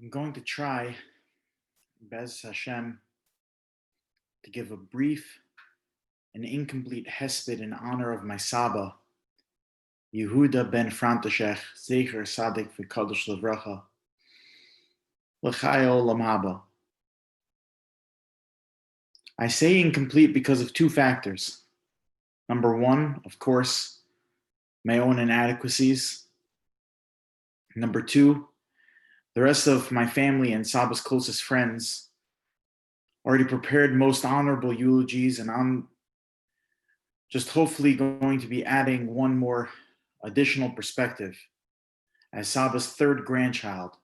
I'm going to try, Bez Hashem, to give a brief and incomplete Hesped in honor of my Saba, Yehuda ben František, Zecher Sadik v'Kadosh Levracha, L'chayo Olam Haba. I say incomplete because of two factors. Number one, of course, my own inadequacies. Number two, the rest of my family and Saba's closest friends already prepared most honorable eulogies, and I'm just hopefully going to be adding one more additional perspective as Saba's third grandchild.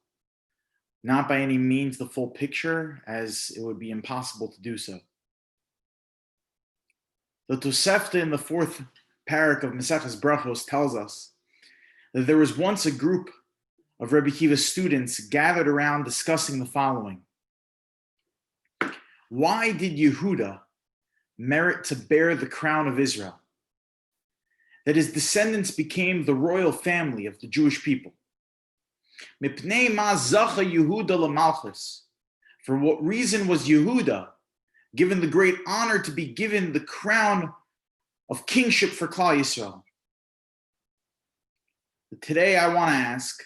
Not by any means the full picture, as it would be impossible to do so. The Tosefta in the fourth parak of Maseches Brachos tells us that there was once a group of Rebbe Kiva's students gathered around discussing the following. Why did Yehuda merit to bear the crown of Israel? That his descendants became the royal family of the Jewish people. Mipnei ma zacha Yehuda lamalchus. For what reason was Yehuda given the great honor to be given the crown of kingship for Klal Yisrael? Today I want to ask,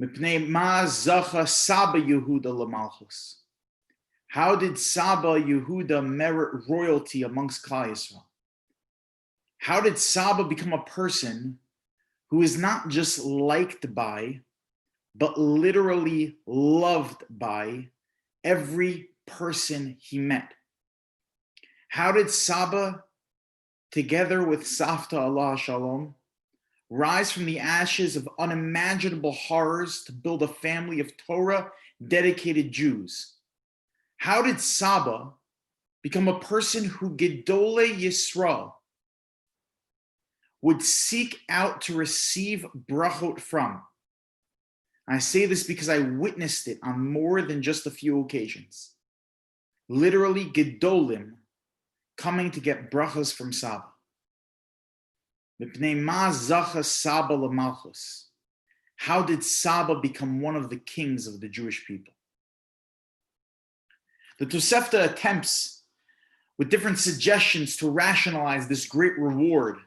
Mipnei ma zacha Saba Yehuda lamalchus. How did Saba Yehuda merit royalty amongst Klal Yisrael? How did Saba become a person who is not just liked by, but literally loved by every person he met? How did Saba, together with Safta Allah Shalom, rise from the ashes of unimaginable horrors to build a family of Torah-dedicated Jews? How did Saba become a person who Gedolei Yisrael would seek out to receive brachot from? I say this because I witnessed it on more than just a few occasions. Literally Gedolim coming to get brachos from Saba. Mipnei ma zacha Saba lamalchus. How did Saba become one of the kings of the Jewish people? The Tosefta attempts with different suggestions to rationalize this great reward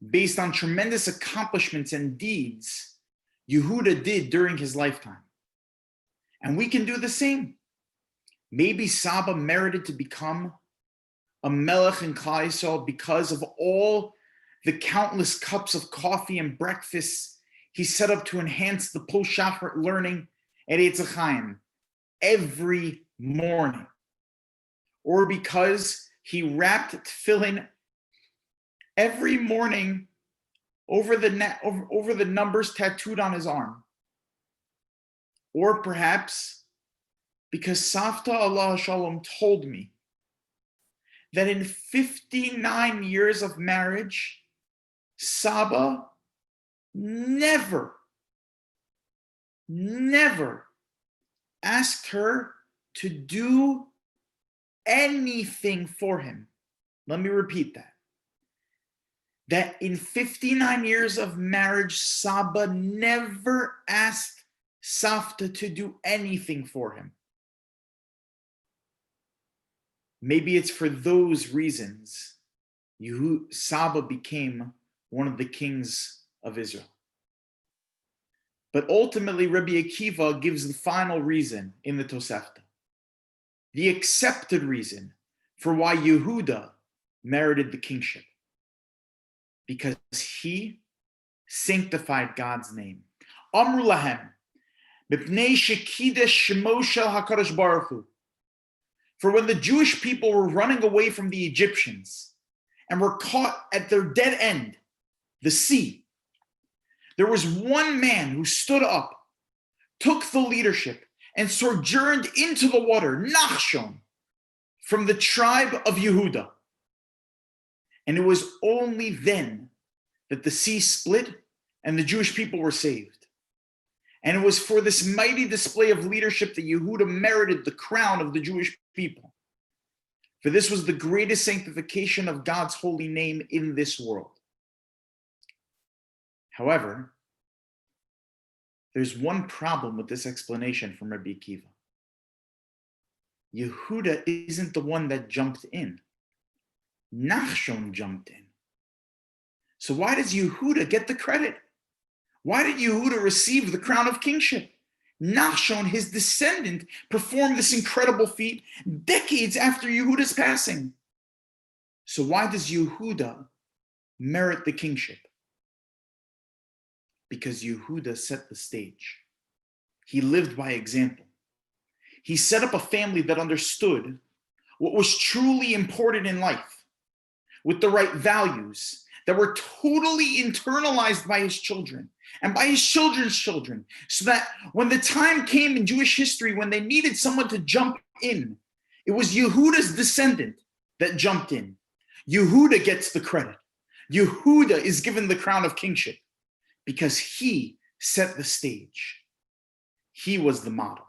based on tremendous accomplishments and deeds Yehuda did during his lifetime. And we can do the same. Maybe Saba merited to become a melech in Klal Yisrael because of all the countless cups of coffee and breakfasts he set up to enhance the post-Shachar learning at Eitz Chaim every morning. Or because he wrapped tefillin every morning over the numbers tattooed on his arm. Or perhaps because Safta Allah Shalom told me that in 59 years of marriage, Saba never asked her to do anything for him. Let me repeat that. That in 59 years of marriage, Saba never asked Safta to do anything for him. Maybe it's for those reasons Saba became one of the kings of Israel. But ultimately, Rabbi Akiva gives the final reason in the Tosefta. The accepted reason for why Yehuda merited the kingship. Because he sanctified God's name. Amru lahem, mipnei shekidesh shemo shel HaKadosh Baruch Hu. For when the Jewish people were running away from the Egyptians and were caught at their dead end, the sea, there was one man who stood up, took the leadership, and sojourned into the water, Nachshon, from the tribe of Yehuda. And it was only then that the sea split and the Jewish people were saved. And it was for this mighty display of leadership that Yehuda merited the crown of the Jewish people. For this was the greatest sanctification of God's holy name in this world. However, There's one problem with this explanation from Rabbi Akiva. Yehuda isn't the one that jumped in. Nachshon jumped in. So why does Yehuda get the credit? Why did Yehuda receive the crown of kingship? Nachshon, his descendant, performed this incredible feat decades after Yehuda's passing. So why does Yehuda merit the kingship? Because Yehuda set the stage. He lived by example. He set up a family that understood what was truly important in life, with the right values that were totally internalized by his children and by his children's children, so that when the time came in Jewish history when they needed someone to jump in, it was Yehuda's descendant that jumped in. Yehuda gets the credit. Yehuda is given the crown of kingship because he set the stage. He was the model.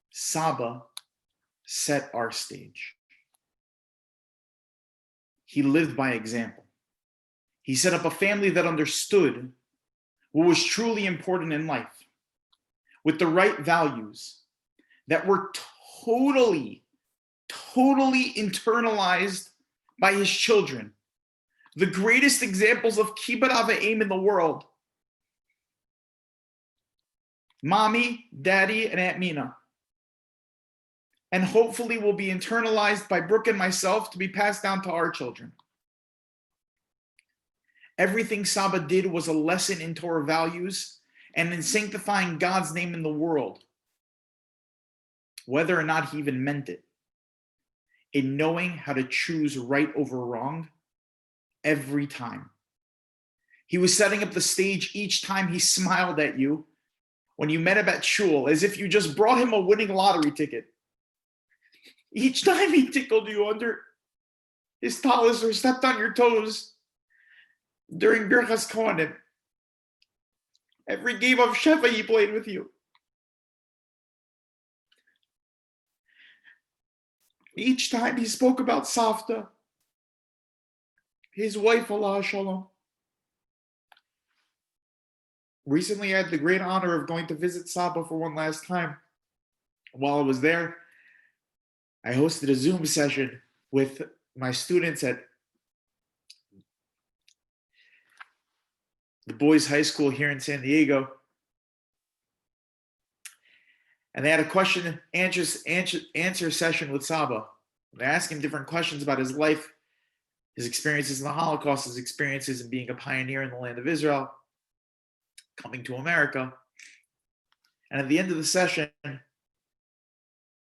Saba set our stage. He lived by example. He set up a family that understood what was truly important in life, with the right values that were totally internalized by his children. The greatest examples of kibbud av v'em in the world. Mommy, Daddy, and Aunt Mina. And hopefully will be internalized by Brooke and myself to be passed down to our children. Everything Saba did was a lesson in Torah values and in sanctifying God's name in the world, whether or not he even meant it, in knowing how to choose right over wrong every time. He was setting up the stage each time he smiled at you when you met him at shul, as if you just brought him a winning lottery ticket. Each time he tickled you under his talus or stepped on your toes during Birchas Kohanim. Every game of Sheva he played with you. Each time he spoke about Savta, his wife, Allah Shalom. Recently, I had the great honor of going to visit Saba for one last time. While I was there, I hosted a Zoom session with my students at the boys' high school here in San Diego. And they had a question answer session with Saba. They're asking different questions about his life, his experiences in the Holocaust, his experiences in being a pioneer in the land of Israel, coming to America. And at the end of the session,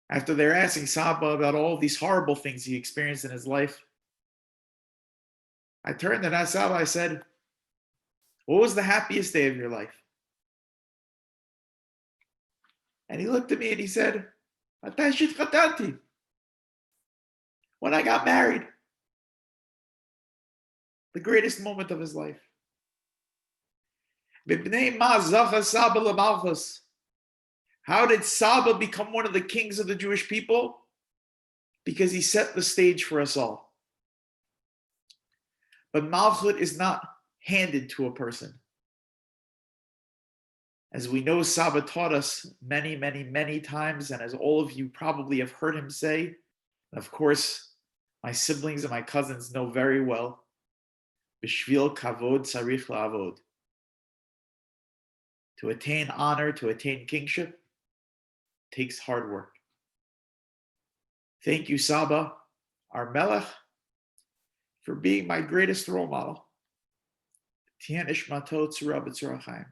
after they're asking Saba about all these horrible things he experienced in his life, I turned and asked Saba, I said, what was the happiest day of your life? And he looked at me and he said, when I got married. The greatest moment of his life. How did Saba become one of the kings of the Jewish people? Because he set the stage for us all. But Malchut is not handed to a person. As we know, Saba taught us many, many, many times, and as all of you probably have heard him say, and of course, my siblings and my cousins know very well, B'shvil kavod tzarich la'avod. To attain honor, to attain kingship, takes hard work. Thank you, Saba, our Melech, for being my greatest role model. Tiyan ishmato tzura b'tzura chaim.